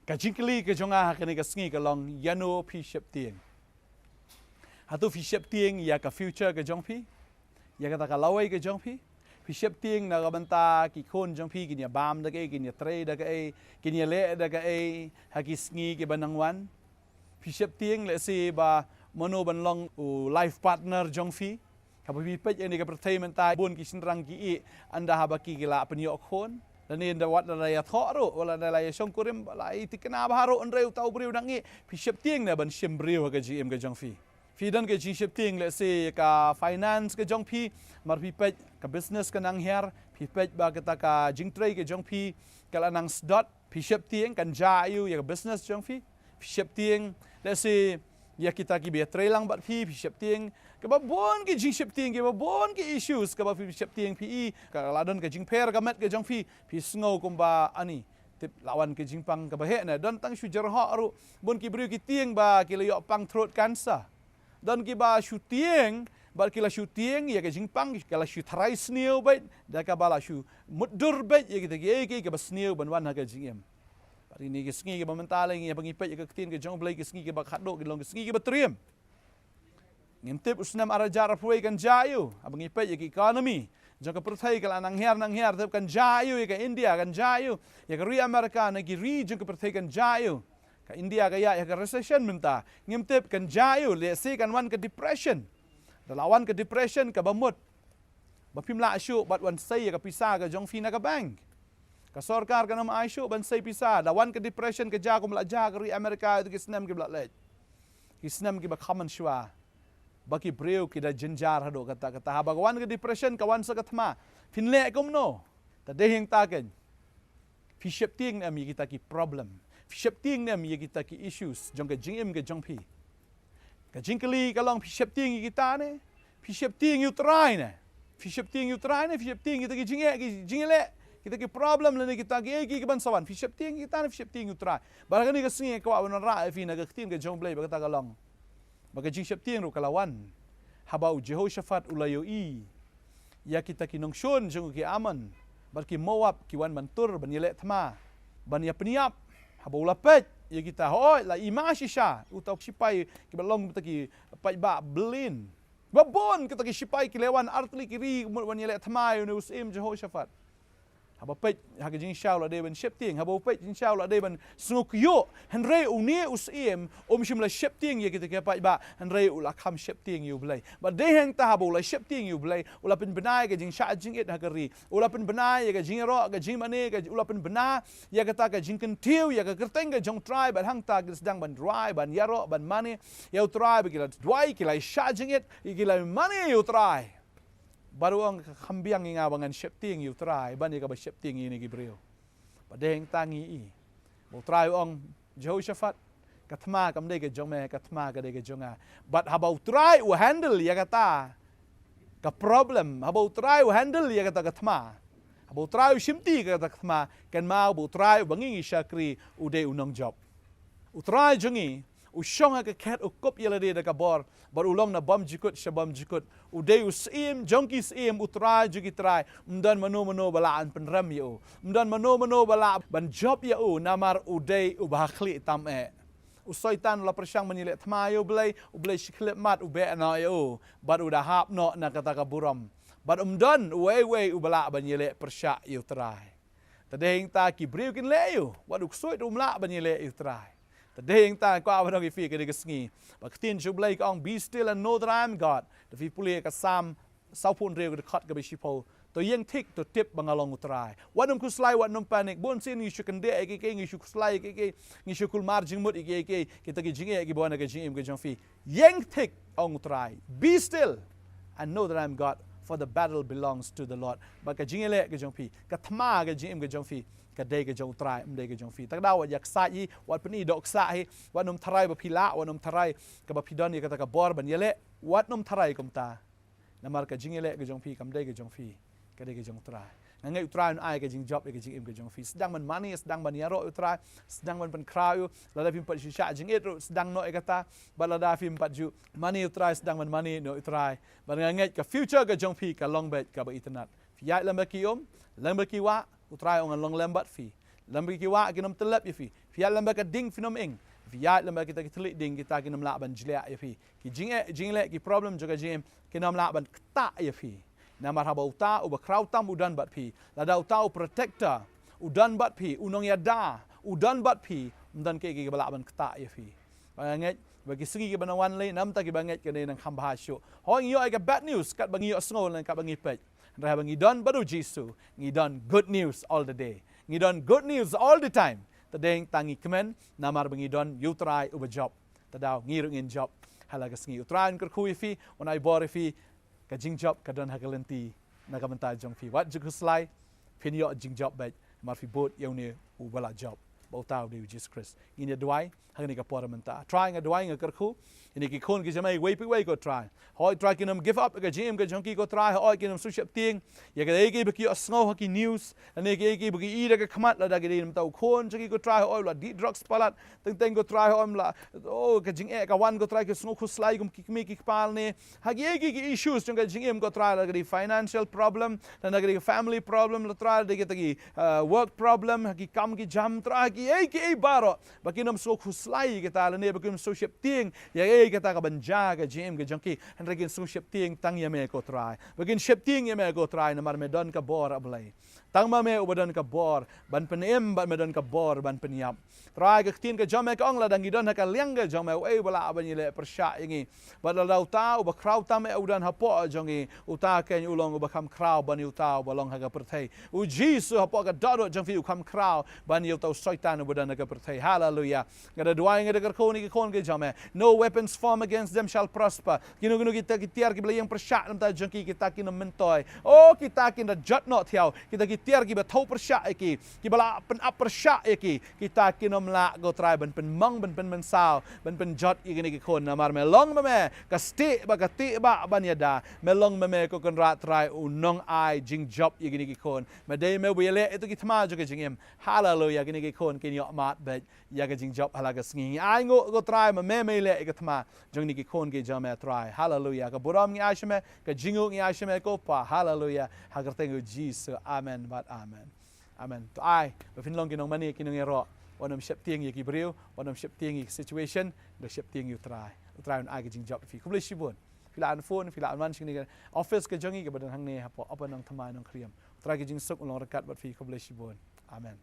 Kajingkeli ke jonga kini kasngi kalong yano pi shep tieng. Hatu pi shep tieng ya ka future ke jong pi. Ya kata kalawai ke jong pi. Pi shep tieng na kabanta ki kon jong pi kini bam da ke kini tre da ke kini le da ke hakisngi ke banangwan. Pi shep tieng le si ba mono ban long u life partner jong pi. Kapi pej ini ke pertainment tai bun ki sinrang ki anda habaki gila penyok kon. Dan ini dah wat dah ya thok ro, wala dah ya songkurim, wala itu kena baharo andreu tahu beriu nangi, pi ship tieng dah ban shim beriu ke GM ke jong fi. Fi dan ke ship tieng le se ka finance ke jong pi, mar pi pej ka business ke nang her, pi pej ba kita ka jing trade ke jong pi, kala nang sdot, pi ship tieng kan jaayu ya business jong fi, pi ship tieng le se ya kita ki be trailang bat pi ship tieng. Kababon ke jing ship tieng, kababon ke issues, kabab ship tieng PE, kaladon ke jing per kamet ke jong fi snow kumba ani tip lawan ke jing pang kabahek na don tang shujar ha ru bon ki beriu ki tieng ba ki yok pang throat cancer don ki ba shu tieng ba ki la shu tieng ya ke jing pang kala shu tharai sneu bait da ka bala shu mudur bait ya ki ke ba sneu ban wan ha ke jing em hari ni ke sngi ke ba mental ngi ya pangipet ya ke tin ke jong blai ke sngi ke ba khadok ke long ke sngi ke ba triem ngintip usnam arajar puai kan jayu abang ipet ya economy jangka perthai kala nang her tep kan jayu ya India kan jayu ya ke ri Amerika na ki ri jangka perthai kan jayu ka India ka ya ke recession minta ngintip kan jayu le si kan wan ke depression lawan ke depression ka bamut bapim la asyu bat wan sai ya ke pisa ka jong fina ka bank ka sarkar kan am asyu ban sai pisa lawan ke depression ke ja kum la ja ke ri Amerika itu ki snam ki bla le ki snam ki ba common shwa baki breu kita jenjar hado kata habagawan ke depression kawan sa kathma finle kumno ta dehing taken fi shep ting na mi kita ki problem fi shep ting na mi kita ki issues jong ke jingim ke jong pi ka jingkeli kalong fi shep ting kita ne fi shep ting you try ne fi shep ting you try ne fi shep ting kita ki jingele kita ki problem le kita ki bansawan fi shep ting kita ne fi shep ting you try barangani ka singe ka wan ra fi na ka tin ke jong blai ba kata kalong maka jing shep tieng ro kalawan habau Jehoshaphat ulayo ya kita kinong shun jung ki aman barki Moab ki wan mantur ban yele thma ban ya peniap habau lapet ya kita hoi la ima shisha utau sipai ki balong taki pai ba blin babon kita ki sipai ki lewan artli kiri wan yele thma yu usim Jehoshaphat haba pet haga jing shaw la de ban shep tieng haba pet jing shaw la de ban snguk yo henre uni usim shim la shep tieng ye kita pa ba henre ula kham shep tieng yu blai ba de heng ta haba la shep tieng yu blai ula pen benai ga jing sha jing it hagari ula pen benai ye ga jing ro ga jing mane ga ula pen bena ye ga ta ga jing ken tiu ye ga kerteng ga jong try ban hang ta ga sedang ban dry ban yaro ban mane ye try ba kila dry kila sha jing it kila mane yu try baru ang kambiang nga bangan shep tieng yu try ban ye ka ba shep tieng ini gibreo padeng tangi mo try ang Jehoshaphat kathma kam de ke jong me kathma ka de ke jonga but habau try u handle ya kata ka problem habau try u handle ya kata kathma habau try u shimti ka kata kathma kan mau bu try bangi shakri u de unong job u try jongi u shonga ka ket u kop yela de ka bor bar ulong na bom jikut shabam jikut u de u sim jonki sim u try jugi try mdan mano balaan penram yo mdan mano bala ban job ya u namar u de u bakhli tam u soitan la persang manile thma yo blai u blai shikhlep mat u be na yo bar u da hap no na kata ka buram bar mdan we u bala ban yele persha yo try tadeng ta ki briu kin le yo wat u soit umla ban yele yo try tadeng ta ko awano ki fi ke de sngi baktin ju blai ka ong be still and know that I am God the fi puli ka sam saupun reu ke khat ke be shipo to yeng tik to tip bangalong utrai wanum ku slai wanum panic bon sin you should de ke you should slai ke you should kul margin mut ke kita ki jinge ke bona ke jingim ke jong fi yeng tik ong utrai be still and know that I am God for the battle belongs to the Lord ba ka jingele ke jong fi ka thma ke jingim ke jong fi ka de ke jong trai mde ke jong fi tak daw yak sa yi wat peni dok sa hi wanum tharai ba phila wanum tharai ka ba phidon ye ka ta ka bor ban yele wat num tharai kum ta namar ka jingele ke jong fi kam de ke jong fi ka de ke jong trai ngai utrai ai ke jing job ke jing im ke jong fi sedang man money sedang ban yaro utrai sedang ban krau la da pim pat sha jing it sedang no e kata bala da pim pat ju money utrai sedang man money no utrai ban ngai ka future ke jong fi ka long bet ka ba itnat fi ya lam ki lam ki wa utrai ong long lambat fi lambi kiwa kinam telap yafi fiat lamba ka ding finom ing fiat lamba kita telik ding kita kinam la ban jlea yafi ki jingle ki problem juga jim kinam la ban kta yafi namar haba uta uba krautam udan bat pi lada uta protector udan bat pi unong yada udan bat pi dan ke ki bala ban kta yafi banget bagi segi ke banawan lain nam ta ki banget ke nang khamba syo ho ngi yo ai ka bad news kat bangi yo snol nan kat bangi pej ra bangi don baru jisu ngi don good news all the day ngi don good news all the time tadeng tangi kemen namar bangi don you try uba job tadaw ngi ngin job halaga sngi utran ker khu fi onai bor fi ka jing job ka don hagalenti na ka menta jong fi wat juku slai pin yo jing job ba mar fi bot yo ne u bala job bautau de Jesus Christ ini doai hagani ka por menta trying a doai nga kerku ini ki khon ki jamai wei ko try hoi try kinam give up ka jim ka jonki ko try hoi kinam su shep ting ya ka egi baki asngo haki news ane ki egi baki ida ka khamat la da ki dim tau khon jonki ko try hoi la di drugs palat teng ko try hoi la oh ka jing e ka wan ko try ka sngo khu slai gum ki ki pal ne hagi egi ki issues jonka jing em ko try la ki financial problem na ki family problem la try de ki work problem hagi kam ki jam try ki egi baro baki nam so khu slai kita la ne baki so shep ting ya kita ka banja ka jim ka junkie and regin su shep ting tang ya me ko try begin shep ting ya me ko try na mar me don ka bor ablay tang ma me ubadon ka bor ban penem ban me don ka bor ban peniap try ka tin ka jame ka ong la dang idon ka liang ka jame e bala ban ile persha ingi bala lau ta uba kraw ta me udan hapo jongi uta ken ulong uba kam kraw ban uta balong ha ka perthai u jisu hapo ka dado jong fi kam kraw ban yu tau soitan ubadan ka perthai hallelujah ngada duai ngada ka khoni ki khon ke jame no weapons form against them shall prosper kinu kita kitiar ki belayang persyak nam ta jengki kita kinu mentoi oh kita kinu jot not thiau kita kitiar ki bathau persyak ki bala pen up persyak ki kita kinu mla go try ban pen mong ban pen mensau ban pen jot igini ki khon namar me long me ka sti ba ka ti ba ban yada me long me ko kon rat try unong ai jing job igini ki khon me dei me wele itu ki thma jo ke jingem hallelujah gini ki khon kin yo mat bet ya ka jing job halaga sngi ai ngo go try me le ka thma jong ni ki khon ke jame try hallelujah ka buram ngi ashme ka jingu ngi ashme ko pa hallelujah hagar tengu Jesus amen but amen to ai ba fin long kinong mani kinong ero onam shep tieng ye ki breu onam shep tieng ye situation do shep tieng you try on ai ka jing job fi kubli shibon fila an phone fila an man sing ni office ka jongi ka badan hang ne ha po apa nang thama nang kriam try ka jing sok long rakat bat fi kubli shibon amen